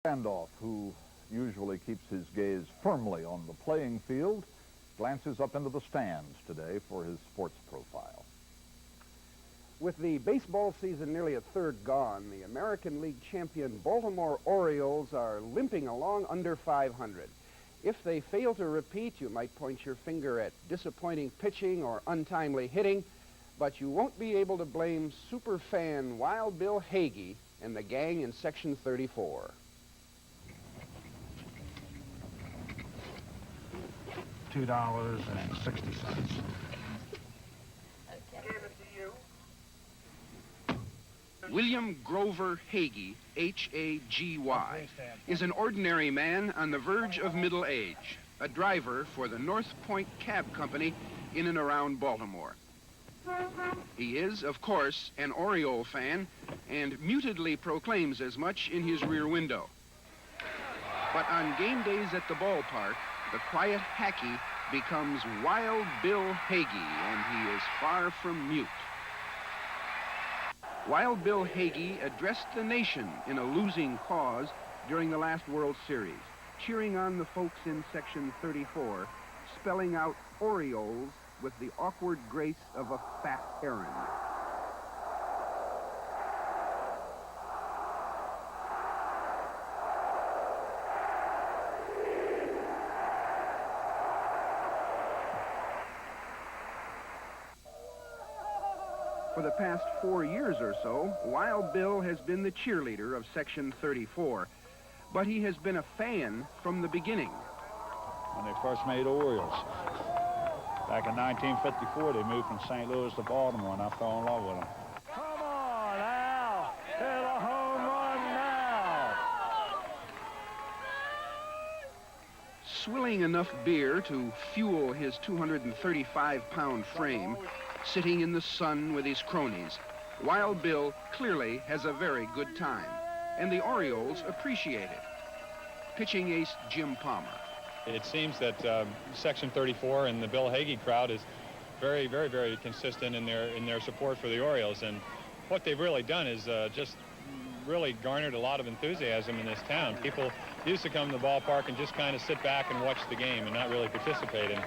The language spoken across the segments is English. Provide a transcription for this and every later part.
Randolph, who usually keeps his gaze firmly on the playing field, glances up into the stands today for his sports profile. With the baseball season nearly a third gone, the American League champion Baltimore Orioles are limping along under 500. If they fail to repeat, you might point your finger at disappointing pitching or untimely hitting, but you won't be able to blame superfan Wild Bill Hagy and the gang in Section 34. $2.60. William Grover Hagy, H-A-G-Y, is an ordinary man on the verge of middle age, a driver for the North Point Cab Company in and around Baltimore. He is, of course, an Oriole fan and mutedly proclaims as much in his rear window. But on game days at the ballpark, the quiet hacky becomes Wild Bill Hagy, and he is far from mute. Wild Bill Hagy addressed the nation in a losing cause during the last World Series, cheering on the folks in Section 34, spelling out Orioles with the awkward grace of a fat heron. For the past 4 years or so, Wild Bill has been the cheerleader of Section 34, but he has been a fan from the beginning. When they first made Orioles, back in 1954, they moved from St. Louis to Baltimore, and I fell in love with them. Come on, Al! Hit a home run now! Swilling enough beer to fuel his 235-pound frame, sitting in the sun with his cronies, Wild Bill clearly has a very good time, and the Orioles appreciate it. Pitching ace Jim Palmer. It seems that Section 34 and the Bill Hagy crowd is very, very, very consistent in their support for the Orioles, and what they've really done is just really garnered a lot of enthusiasm in this town. People used to come to the ballpark and just kind of sit back and watch the game and not really participate. And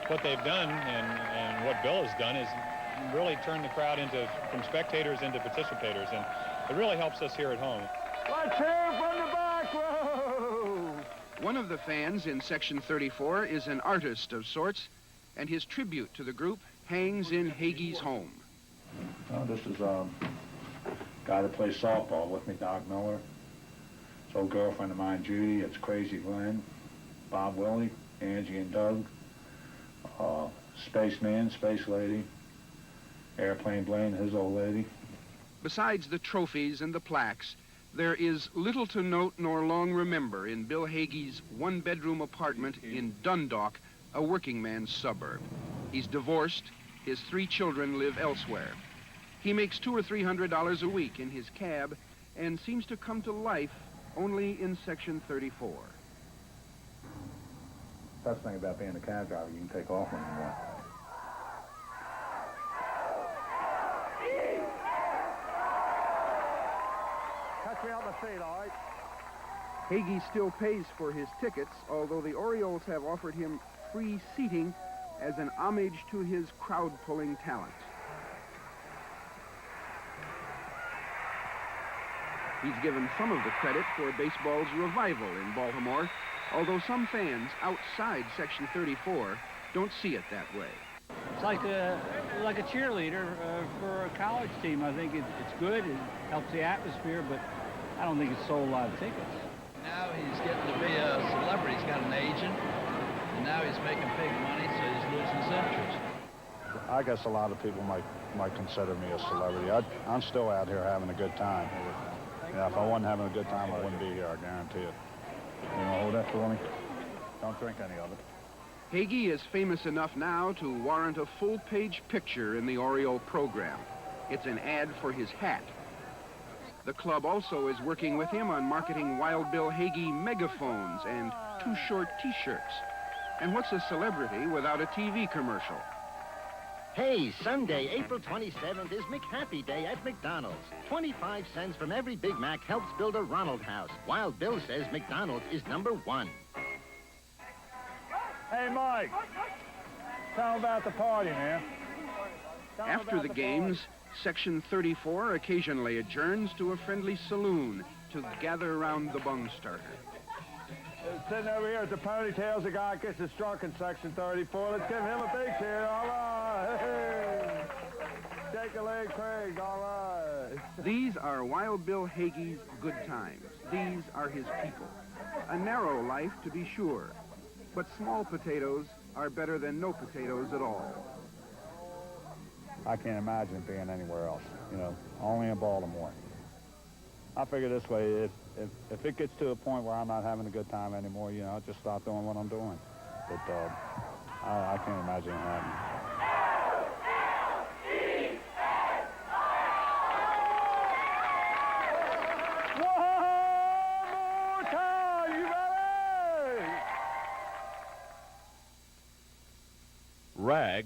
what they've done, and what Bill has done, is really turn the crowd from spectators into participators, and it really helps us here at home. Let's hear from the back row! One of the fans in Section 34 is an artist of sorts, and his tribute to the group hangs in Hagy's home. This is a guy that plays softball with me, Doc Miller. It's old girlfriend of mine, Judy. It's Crazy Glenn, Bob Willie, Angie and Doug. Spaceman, Space Lady, Airplane Blaine, his old lady. Besides the trophies and the plaques, there is little to note nor long remember in Bill Hagy's one-bedroom apartment in Dundalk, a working man's suburb. He's divorced. His 3 children live elsewhere. He makes $200 or $300 a week in his cab and seems to come to life only in Section 34. Best thing about being a cab driver, you can take off when you want. Catch me on the feet, all right? Hagy still pays for his tickets, although the Orioles have offered him free seating as an homage to his crowd-pulling talent. He's given some of the credit for baseball's revival in Baltimore, although some fans outside Section 34 don't see it that way. It's like a cheerleader for a college team. I think it's good. It helps the atmosphere, but I don't think it's sold a lot of tickets. Now he's getting to be a celebrity. He's got an agent, and now he's making big money, so he's losing his interest. I guess a lot of people might consider me a celebrity. I'm still out here having a good time. Yeah, if I wasn't having a good time, I wouldn't be here, I guarantee it. You want to hold that for me? Don't drink any of it. Hagy is famous enough now to warrant a full-page picture in the Oriole program. It's an ad for his hat. The club also is working with him on marketing Wild Bill Hagy megaphones and Too Short T-shirts. And what's a celebrity without a TV commercial? Hey, Sunday, April 27th is McHappy Day at McDonald's. 25 cents from every Big Mac helps build a Ronald House. Wild Bill says McDonald's is #1. Hey, Mike. Tell them about the party, man. After the games, Section 34 occasionally adjourns to a friendly saloon to gather around the bung starter. Sitting over here at the ponytails, the guy gets us drunk in Section 34. Let's give him a big cheer. All right. Hey. Shake a leg, Craig. All right. These are Wild Bill Hagy's good times. These are his people. A narrow life, to be sure, but small potatoes are better than no potatoes at all. I can't imagine being anywhere else, you know, only in Baltimore. I figure this way, if it gets to a point where I'm not having a good time anymore, you know, I'll just stop doing what I'm doing. But I can't imagine it happening. One more time, you ready? Rag